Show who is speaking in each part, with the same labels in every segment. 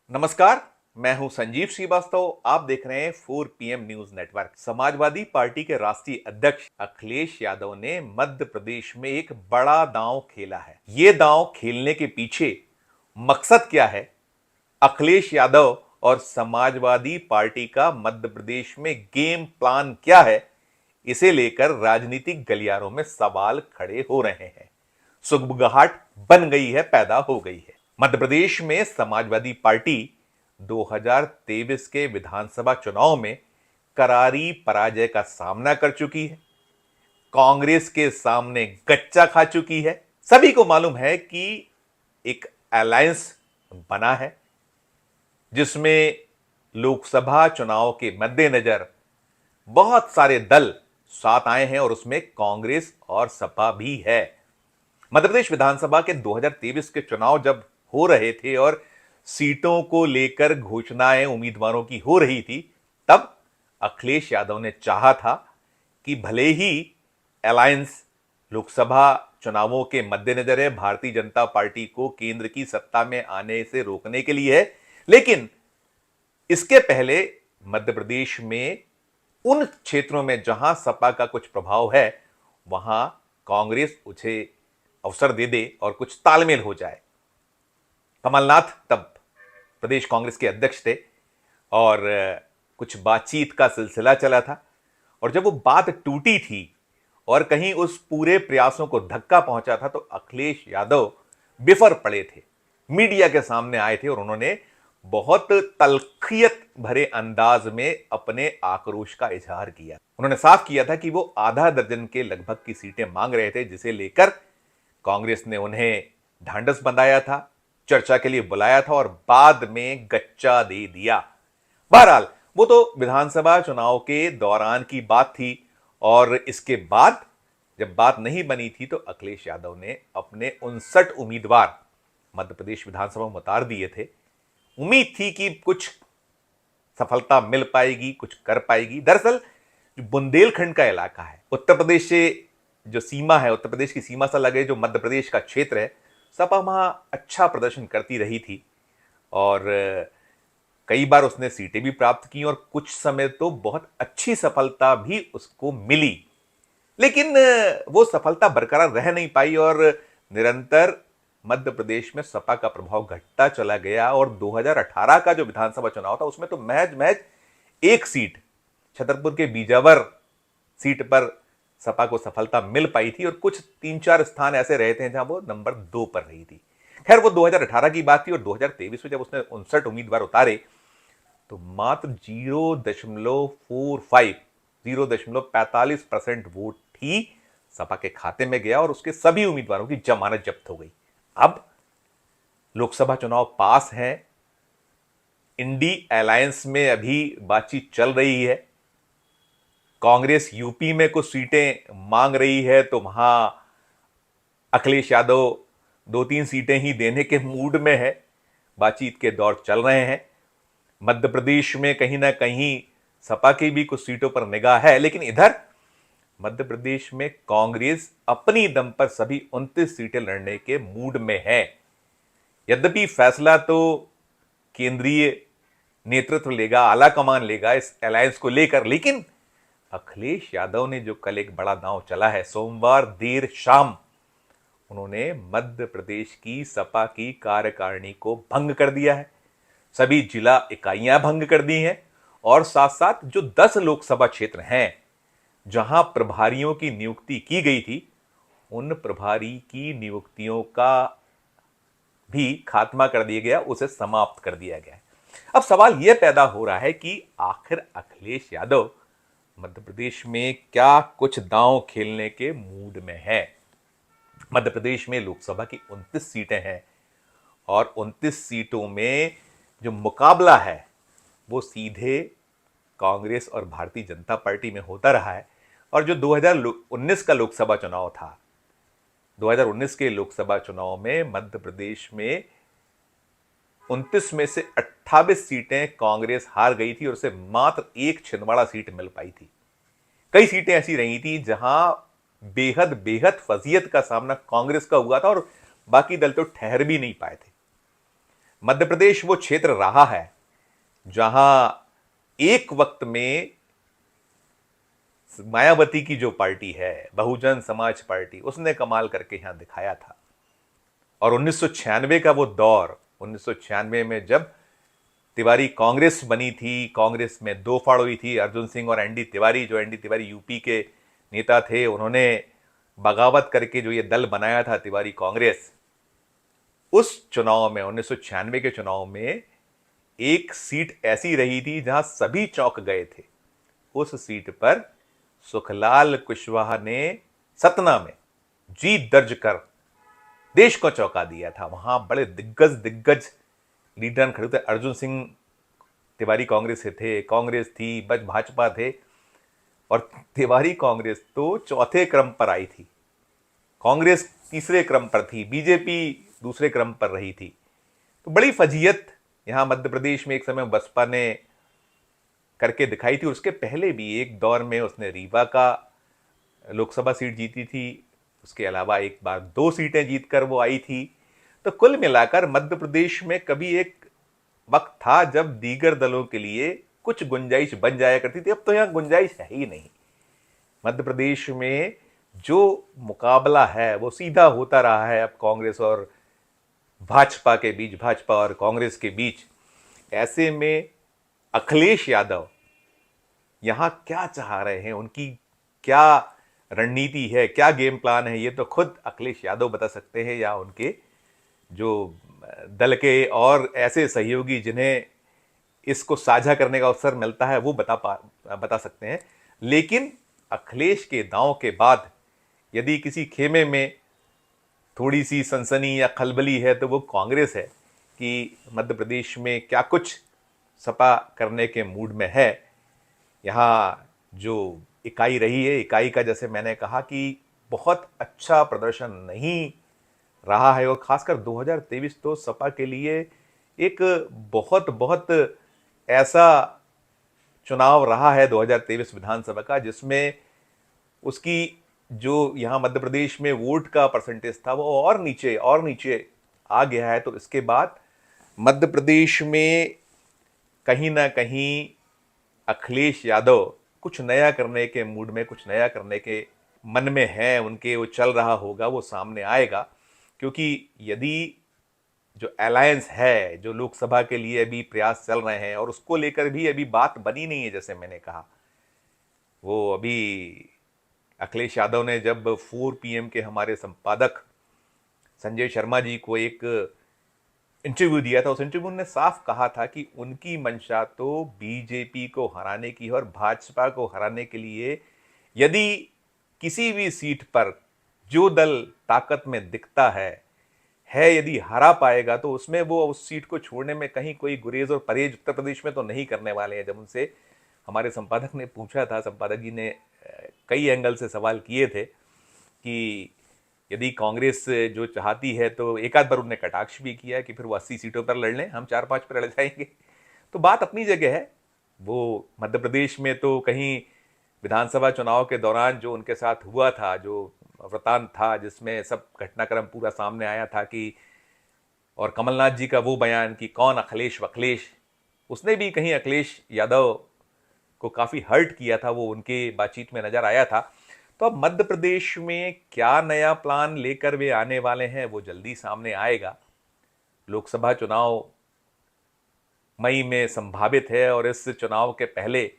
Speaker 1: नमस्कार। मैं हूं संजीव श्रीवास्तव। आप देख रहे हैं 4 PM news network. Samajwadi party के राष्ट्रीय अध्यक्ष अखिलेश यादव ने मध्य प्रदेश में एक बड़ा दांव खेला है। ये दांव खेलने के पीछे मकसद क्या है, अखिलेश यादव और समाजवादी पार्टी का मध्य प्रदेश में गेम प्लान क्या है, इसे लेकर राजनीतिक गलियारों में सवाल खड़े हो रहे हैं। सुगबुगाहट बन गई है, पैदा हो गई है। मध्य प्रदेश में समाजवादी पार्टी 2023 के विधानसभा चुनाव में करारी पराजय का सामना कर चुकी है। कांग्रेस के सामने गच्चा खा चुकी है। सभी को मालूम है कि एक अलायंस बना है जिसमें लोकसभा चुनाव के मद्देनजर बहुत सारे दल साथ आए हैं और उसमें कांग्रेस और सपा भी है। मध्य प्रदेश विधानसभा के 2023 के चुनाव जब हो रहे थे और सीटों को लेकर घोषणाएं उम्मीदवारों की हो रही थी, तब अखिलेश यादव ने चाहा था कि भले ही अलायंस लोकसभा चुनावों के मद्देनजर है, भारतीय जनता पार्टी को केंद्र की सत्ता में आने से रोकने के लिए है, लेकिन इसके पहले मध्य प्रदेश में उन क्षेत्रों में जहां सपा का कुछ प्रभाव है, वहां कांग्रेस उसे अवसर दे दे और कुछ तालमेल हो जाए। कमलनाथ तब प्रदेश कांग्रेस के अध्यक्ष थे और कुछ बातचीत का सिलसिला चला था, और जब वो बात टूटी थी और कहीं उस पूरे प्रयासों को धक्का पहुंचा था, तो अखिलेश यादव बिफर पड़े थे, मीडिया के सामने आए थे और उन्होंने बहुत तल्खियत भरे अंदाज में अपने आक्रोश का इजहार किया। उन्होंने साफ किया था कि वो आधा दर्जन के लगभग की सीटें मांग रहे थे, जिसे लेकर कांग्रेस ने उन्हें ढांढस बंधाया था, चर्चा के लिए बुलाया था और बाद में गच्चा दे दिया। बहरहाल वो तो विधानसभा चुनाव के दौरान की बात थी, और इसके बाद जब बात नहीं बनी थी तो अखिलेश यादव ने अपने 59 उम्मीदवार मध्य प्रदेश विधानसभा में उतार दिए थे। उम्मीद थी कि कुछ सफलता मिल पाएगी, कुछ कर पाएगी। दरअसल जो बुंदेलखंड का इलाका है, उत्तर प्रदेश से जो सीमा है, उत्तर प्रदेश की सीमा से लगे जो मध्य प्रदेश का क्षेत्र है, सपा वहां अच्छा प्रदर्शन करती रही थी और कई बार उसने सीटें भी प्राप्त की और कुछ समय तो बहुत अच्छी सफलता भी उसको मिली। लेकिन वो सफलता बरकरार रह नहीं पाई और निरंतर मध्य प्रदेश में सपा का प्रभाव घटता चला गया। और 2018 का जो विधानसभा चुनाव था, उसमें तो महज महज एक सीट, छतरपुर के बीजावर सीट पर सपा को सफलता मिल पाई थी और कुछ 3-4 स्थान ऐसे रहे थे जहां वो नंबर 2 पर रही थी। खैर, वो 2018 की बात थी और 2023 में जब उसने 59 उम्मीदवार उतारे तो मात्र 0.45% वोट ही सपा के खाते में गया और उसके सभी उम्मीदवारों की जमानत जब्त हो गई। अब लोकसभा चुनाव पास है, इंडी अलायंस में अभी बातचीत चल रही है, कांग्रेस यूपी में कुछ सीटें मांग रही है, तो वहां अखिलेश यादव 2-3 सीटें ही देने के मूड में है, बातचीत के दौर चल रहे हैं। मध्य प्रदेश में कहीं ना कहीं सपा की भी कुछ सीटों पर निगाह है, लेकिन इधर मध्य प्रदेश में कांग्रेस अपनी दम पर सभी 29 सीटें लड़ने के मूड में है। यद्यपि फैसला तो केंद्रीय नेतृत्व लेगा, आला कमान लेगा इस अलायंस को लेकर, लेकिन अखिलेश यादव ने जो कल एक बड़ा दांव चला है, सोमवार देर शाम उन्होंने मध्य प्रदेश की सपा की कार्यकारिणी को भंग कर दिया है, सभी जिला इकाइयां भंग कर दी हैं और साथ साथ जो 10 लोकसभा क्षेत्र हैं जहां प्रभारियों की नियुक्ति की गई थी, उन प्रभारी की नियुक्तियों का भी खात्मा कर दिया गया, उसे समाप्त कर दिया गया है। अब सवाल यह पैदा हो रहा है कि आखिर अखिलेश यादव मध्य प्रदेश में क्या कुछ दांव खेलने के मूड में है। मध्य प्रदेश में लोकसभा की 29 सीटें हैं और 29 सीटों में जो मुकाबला है वो सीधे कांग्रेस और भारतीय जनता पार्टी में होता रहा है। और जो 2019 का लोकसभा चुनाव था, 2019 के लोकसभा चुनाव में मध्य प्रदेश में 29 में से 28 सीटें कांग्रेस हार गई थी और उसे मात्र एक छिंदवाड़ा सीट मिल पाई थी। कई सीटें ऐसी रही थी जहां बेहद बेहद फजीयत का सामना कांग्रेस का हुआ था और बाकी दल तो ठहर भी नहीं पाए थे। मध्य प्रदेश वो क्षेत्र रहा है जहां एक वक्त में मायावती की जो पार्टी है, बहुजन समाज पार्टी, उसने कमाल करके यहां दिखाया था। और 1996 का वो दौर, 1996 में जब तिवारी कांग्रेस बनी थी, कांग्रेस में दो फाड़ हुई थी, अर्जुन सिंह और एनडी तिवारी, जो एनडी तिवारी यूपी के नेता थे, उन्होंने बगावत करके जो ये दल बनाया था तिवारी कांग्रेस, उस चुनाव में 1996 के चुनाव में एक सीट ऐसी रही थी जहां सभी चौंक गए थे। उस सीट पर सुखलाल कुशवाहा ने सतना में जीत दर्ज कर देश को चौंका दिया था। वहां बड़े दिग्गज दिग्गज लीडर खड़े थे। अर्जुन सिंह तिवारी कांग्रेस से थे, कांग्रेस थी, बच भाजपा थे, और तिवारी कांग्रेस तो चौथे क्रम पर आई थी, कांग्रेस तीसरे क्रम पर थी, बीजेपी दूसरे क्रम पर रही थी। तो बड़ी फजीयत यहां मध्य प्रदेश में एक समय बसपा ने करके दिखाई थी। उसके पहले भी एक दौर में उसने रीवा का लोकसभा सीट जीती थी, उसके अलावा एक बार 2 सीटें जीतकर वो आई थी। तो कुल मिलाकर मध्य प्रदेश में कभी एक वक्त था जब दीगर दलों के लिए कुछ गुंजाइश बन जाया करती थी। अब तो यहां गुंजाइश है ही नहीं। मध्य प्रदेश में जो मुकाबला है वो सीधा होता रहा है अब कांग्रेस और भाजपा के बीच, भाजपा और कांग्रेस के बीच। ऐसे में अखिलेश यादव यहां क्या चाह रहे हैं, उनकी क्या रणनीति है, क्या गेम प्लान है, ये तो खुद अखिलेश यादव बता सकते हैं, या उनके जो दल के और ऐसे सहयोगी जिन्हें इसको साझा करने का अवसर मिलता है वो बता सकते हैं। लेकिन अखिलेश के दांव के बाद यदि किसी खेमे में थोड़ी सी सनसनी या खलबली है तो वो कांग्रेस है कि मध्य प्रदेश में क्या कुछ सपा करने के मूड में है। यहाँ जो इकाई रही है, इकाई का जैसे मैंने कहा कि बहुत अच्छा प्रदर्शन नहीं रहा है, और खासकर 2023 तो सपा के लिए एक बहुत बहुत ऐसा चुनाव रहा है 2023 विधानसभा का, जिसमें उसकी जो यहाँ मध्य प्रदेश में वोट का परसेंटेज था वो और नीचे आ गया है। तो इसके बाद मध्य प्रदेश में कहीं ना कहीं अखिलेश यादव कुछ नया करने के मूड में, कुछ नया करने के मन में है उनके, वो चल रहा होगा, वो सामने आएगा। क्योंकि यदि जो अलायंस है, जो लोकसभा के लिए अभी प्रयास चल रहे हैं, और उसको लेकर भी अभी बात बनी नहीं है, जैसे मैंने कहा, वो अभी अखिलेश यादव ने जब 4 PM के हमारे संपादक संजय शर्मा जी को एक इंटरव्यू दिया था, उस इंटरव्यू ने साफ कहा था कि उनकी मंशा तो बीजेपी को हराने की है, और भाजपा को हराने के लिए यदि किसी भी सीट पर जो दल ताकत में दिखता है यदि हरा पाएगा तो उसमें वो उस सीट को छोड़ने में कहीं कोई गुरेज और परहेज उत्तर प्रदेश में तो नहीं करने वाले हैं। जब उनसे हमारे संपादक ने पूछा था, संपादक जी ने कई एंगल से सवाल किए थे कि यदि कांग्रेस जो चाहती है, तो एक आध बार उन्होंने कटाक्ष भी किया कि फिर वो 80 सीटों पर लड़ लें, हम 4-5 पर लड़ जाएंगे। तो बात अपनी जगह है। वो मध्य प्रदेश में तो कहीं विधानसभा चुनाव के दौरान जो उनके साथ हुआ था, जो वृतांत था जिसमें सब घटनाक्रम पूरा सामने आया था कि, और कमलनाथ जी का वो बयान कि कौन अखिलेश वखिलेश, उसने भी कहीं अखिलेश यादव को काफ़ी हर्ट किया था, वो उनके बातचीत में नज़र आया था। तो अब मध्य प्रदेश में क्या नया प्लान लेकर वे आने वाले हैं वो जल्दी सामने आएगा। लोकसभा चुनाव मई में संभावित है, और इस चुनाव के पहले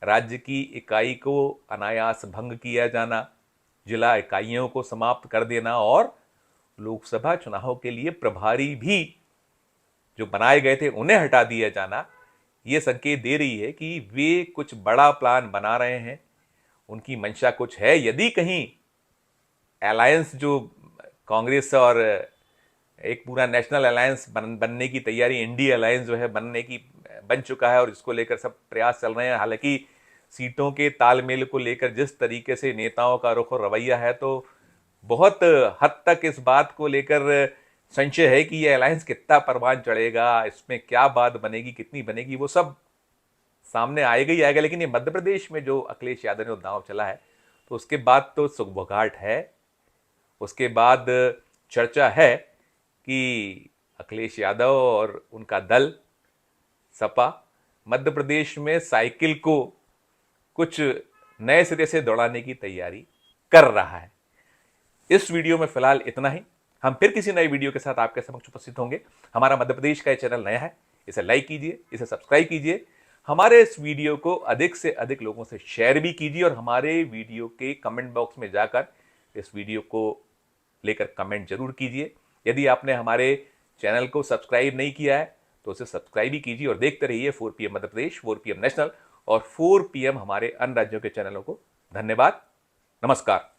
Speaker 1: राज्य की इकाई को अनायास भंग किया जाना, जिला इकाइयों को समाप्त कर देना, और लोकसभा चुनाव के लिए प्रभारी भी जो बनाए गए थे उन्हें हटा दिया जाना, ये संकेत दे रही है कि वे कुछ बड़ा प्लान बना रहे हैं, उनकी मंशा कुछ है। यदि कहीं अलायंस जो कांग्रेस और एक पूरा नेशनल अलायंस बनने की तैयारी, इंडी अलायंस जो है बन चुका है, और इसको लेकर सब प्रयास चल रहे हैं। हालांकि सीटों के तालमेल को लेकर जिस तरीके से नेताओं का रुख और रवैया है, तो बहुत हद तक इस बात को लेकर संशय है कि यह अलायंस कितना परवान चढ़ेगा, इसमें क्या बात बनेगी, कितनी बनेगी, वो सब सामने आएगा ही आएगा। लेकिन ये मध्य प्रदेश में जो अखिलेश यादव ने दांव चला है, तो उसके बाद तो सुगबुगाहट है। उसके बाद चर्चा है कि अखिलेश यादव और उनका दल सपा मध्य प्रदेश में साइकिल को कुछ नए सिरे से दौड़ाने की तैयारी कर रहा है। इस वीडियो में फिलहाल इतना ही। हम फिर किसी नए वीडियो के साथ आपके समक्ष उपस्थित होंगे। हमारा मध्य प्रदेश का ये चैनल नया है, इसे लाइक कीजिए, इसे सब्सक्राइब कीजिए, हमारे इस वीडियो को अधिक से अधिक लोगों से शेयर भी कीजिए और हमारे वीडियो के कमेंट बॉक्स में जाकर इस वीडियो को लेकर कमेंट जरूर कीजिए। यदि आपने हमारे चैनल को सब्सक्राइब नहीं किया है तो उसे सब्सक्राइब भी कीजिए और देखते रहिए 4PM Madhya Pradesh, 4PM national और 4PM हमारे अन्य राज्यों के चैनलों को। धन्यवाद, नमस्कार।